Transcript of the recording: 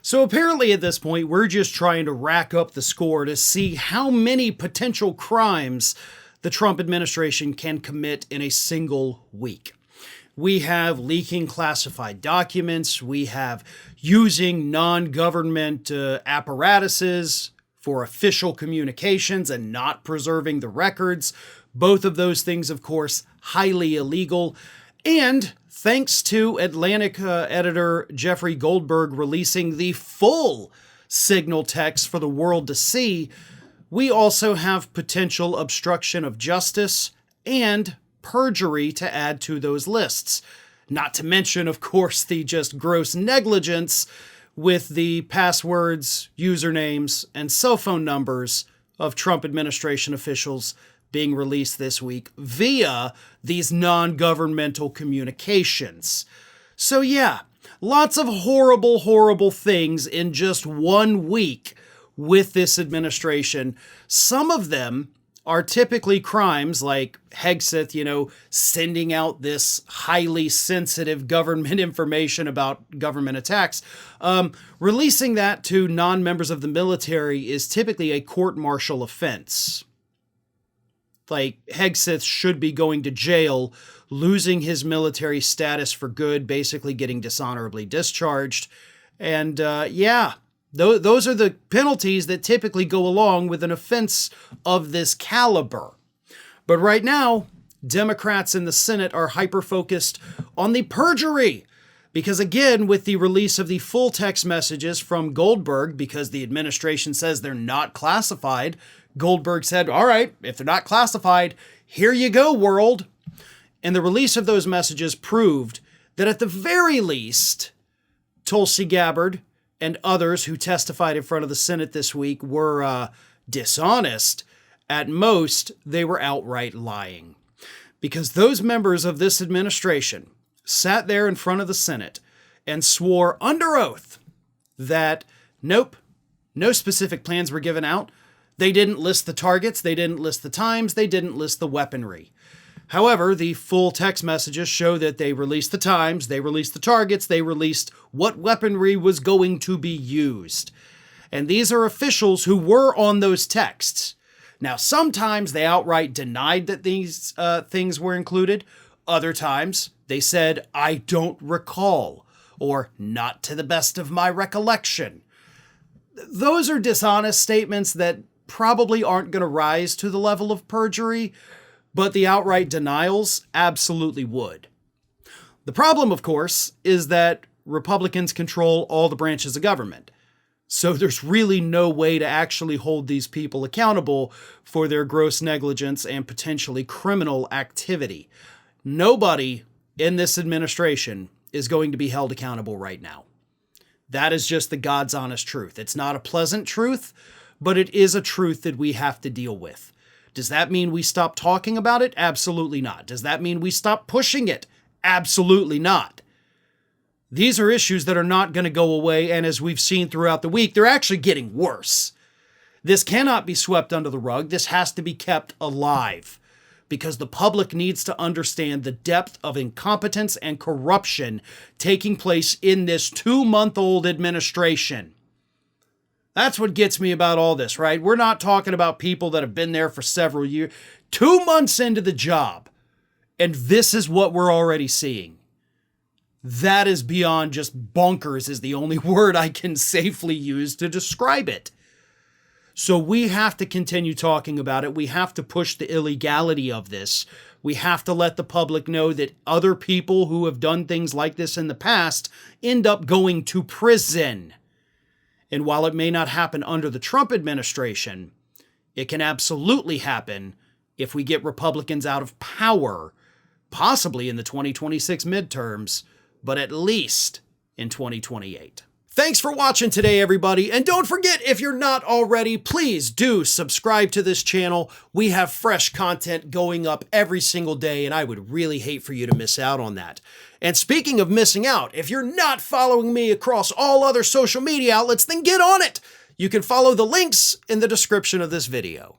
So apparently at this point, we're just trying to rack up the score to see how many potential crimes the Trump administration can commit in a single week. We have leaking classified documents. We have using non-government apparatuses for official communications and not preserving the records. Both of those things, of course, highly illegal. And thanks to Atlantic editor Jeffrey Goldberg releasing the full signal text for the world to see, we also have potential obstruction of justice and perjury to add to those lists. Not to mention, of course, the just gross negligence with the passwords, usernames, and cell phone numbers of Trump administration officials being released this week via these non-governmental communications. So yeah, lots of horrible, horrible things in just 1 week with this administration. Some of them are typically crimes like Hegseth, sending out this highly sensitive government information about government attacks. Releasing that to non-members of the military is typically a court-martial offense. Like, Hegseth should be going to jail, losing his military status for good, basically getting dishonorably discharged. And those are the penalties that typically go along with an offense of this caliber. But right now, Democrats in the Senate are hyper-focused on the perjury. Because again, with the release of the full text messages from Goldberg, because the administration says they're not classified, Goldberg said, all right, if they're not classified, here you go, world. And the release of those messages proved that at the very least, Tulsi Gabbard and others who testified in front of the Senate this week were dishonest. At most, they were outright lying. Because those members of this administration sat there in front of the Senate and swore under oath that, nope, no specific plans were given out. They didn't list the targets, they didn't list the times, they didn't list the weaponry. However, the full text messages show that they released the times, they released the targets, they released what weaponry was going to be used. And these are officials who were on those texts. Now, sometimes they outright denied that these things were included. Other times, they said, I don't recall, or not to the best of my recollection. Those are dishonest statements that probably aren't going to rise to the level of perjury, but the outright denials absolutely would. The problem, of course, is that Republicans control all the branches of government. So there's really no way to actually hold these people accountable for their gross negligence and potentially criminal activity. Nobody in this administration is going to be held accountable right now. That is just the God's honest truth. It's not a pleasant truth, but it is a truth that we have to deal with. Does that mean we stop talking about it? Absolutely not. Does that mean we stop pushing it? Absolutely not. These are issues that are not going to go away, and as we've seen throughout the week, they're actually getting worse. This cannot be swept under the rug. This has to be kept alive, because the public needs to understand the depth of incompetence and corruption taking place in this 2-month-old administration. That's what gets me about all this, right? We're not talking about people that have been there for several years. 2 months into the job, and this is what we're already seeing. That is beyond just bonkers is the only word I can safely use to describe it. So we have to continue talking about it. We have to push the illegality of this. We have to let the public know that other people who have done things like this in the past end up going to prison. And while it may not happen under the Trump administration, it can absolutely happen if we get Republicans out of power, possibly in the 2026 midterms, but at least in 2028. Thanks for watching today, everybody. And don't forget, if you're not already, please do subscribe to this channel. We have fresh content going up every single day, and I would really hate for you to miss out on that. And speaking of missing out, if you're not following me across all other social media outlets, then get on it. You can follow the links in the description of this video.